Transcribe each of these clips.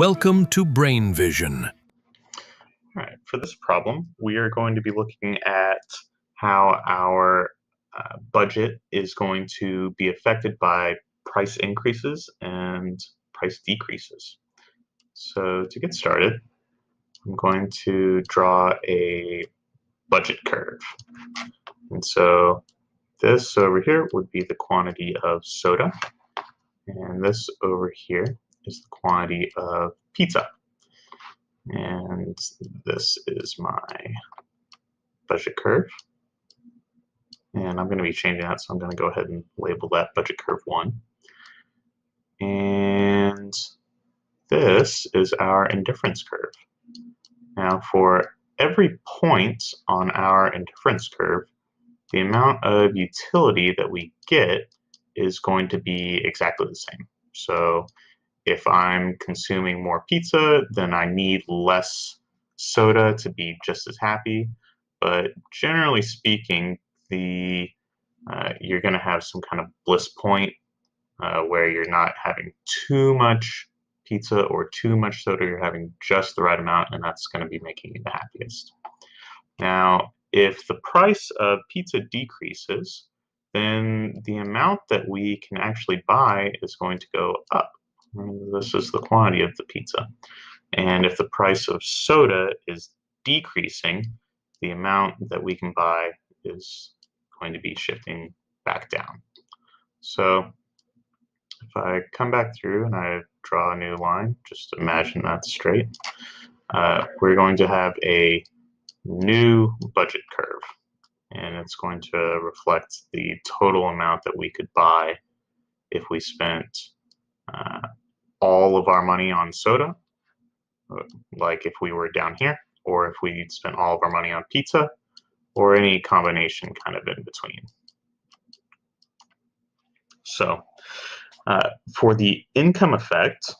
Welcome to Brain Vision. All right, for this problem, we are going to be looking at how our budget is going to be affected by price increases and price decreases. So to get started, I'm going to draw a budget curve. And so this over here would be the quantity of soda, and this over here is the quantity of pizza. And this is my budget curve. And I'm going to be changing that, so I'm going to go ahead and label that budget curve 1. And this is our indifference curve. Now for every point on our indifference curve, the amount of utility that we get is going to be exactly the same. So if I'm consuming more pizza, then I need less soda to be just as happy. But generally speaking, you're going to have some kind of bliss point where you're not having too much pizza or too much soda. You're having just the right amount, and that's going to be making you the happiest. Now, if the price of pizza decreases, then the amount that we can actually buy is going to go up. This is the quantity of the pizza. And if the price of soda is decreasing, the amount that we can buy is going to be shifting back down. So if I come back through and I draw a new line, just imagine that's straight, we're going to have a new budget curve, and it's going to reflect the total amount that we could buy if we spent all of our money on soda, like if we were down here, or if we spent all of our money on pizza, or any combination kind of in between. So for the income effect,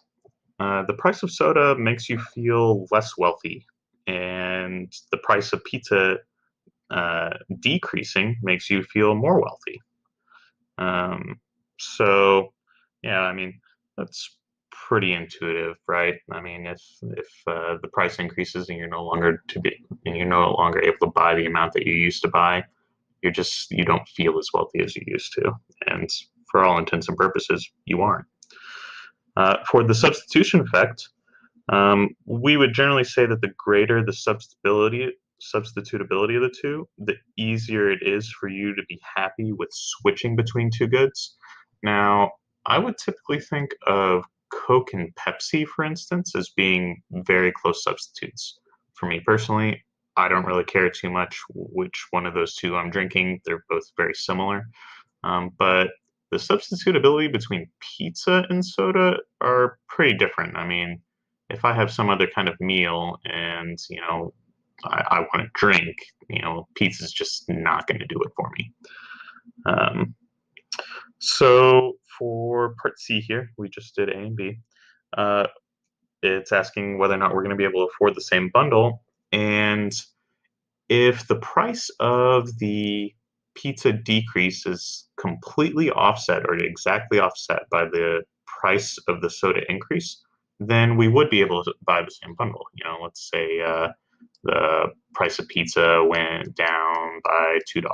the price of soda makes you feel less wealthy, and the price of pizza decreasing makes you feel more wealthy. So yeah, I mean, that's pretty intuitive, right? I mean, if the price increases and you're no longer able to buy the amount that you used to buy, you don't feel as wealthy as you used to, and for all intents and purposes, you aren't. For the substitution effect, we would generally say that the greater the substitutability of the two, the easier it is for you to be happy with switching between two goods. Now, I would typically think of Coke and Pepsi, for instance, as being very close substitutes. For me personally, I don't really care too much which one of those two I'm drinking. They're both very similar. But the substitutability between pizza and soda are pretty different. I mean, if I have some other kind of meal and, I want to drink, pizza's just not going to do it for me. So for part C here, we just did A and B. It's asking whether or not we're going to be able to afford the same bundle. And if the price of the pizza decrease is completely offset or exactly offset by the price of the soda increase, then we would be able to buy the same bundle. Let's say the price of pizza went down by $2.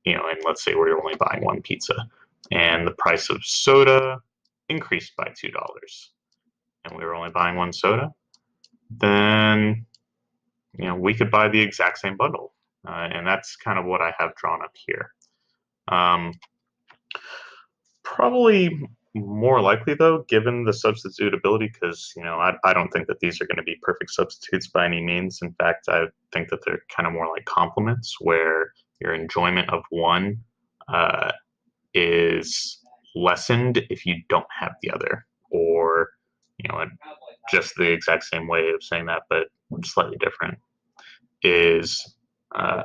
And let's say we're only buying one pizza, and the price of soda increased by $2, and we were only buying one soda, then we could buy the exact same bundle, and that's kind of what I have drawn up here. Probably more likely though, given the substitutability, because I don't think that these are going to be perfect substitutes by any means. In fact, I think that they're kind of more like complements, where your enjoyment of one is lessened if you don't have the other, or just the exact same way of saying that, but slightly different, is I'm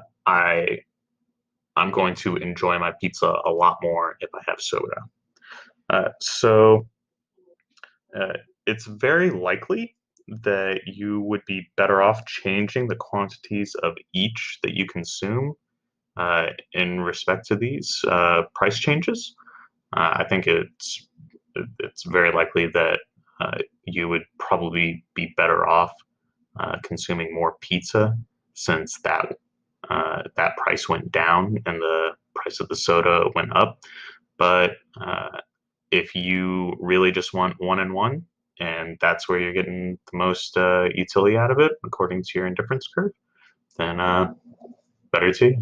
going to enjoy my pizza a lot more if I have soda. So it's very likely that you would be better off changing the quantities of each that you consume in respect to these price changes. I think it's it's very likely that you would probably be better off consuming more pizza, since that price went down and the price of the soda went up. But if you really just want one and one, and that's where you're getting the most utility out of it, according to your indifference curve, then better to you.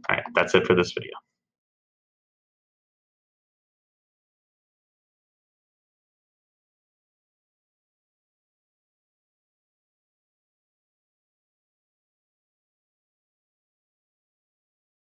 All right, that's it for this video.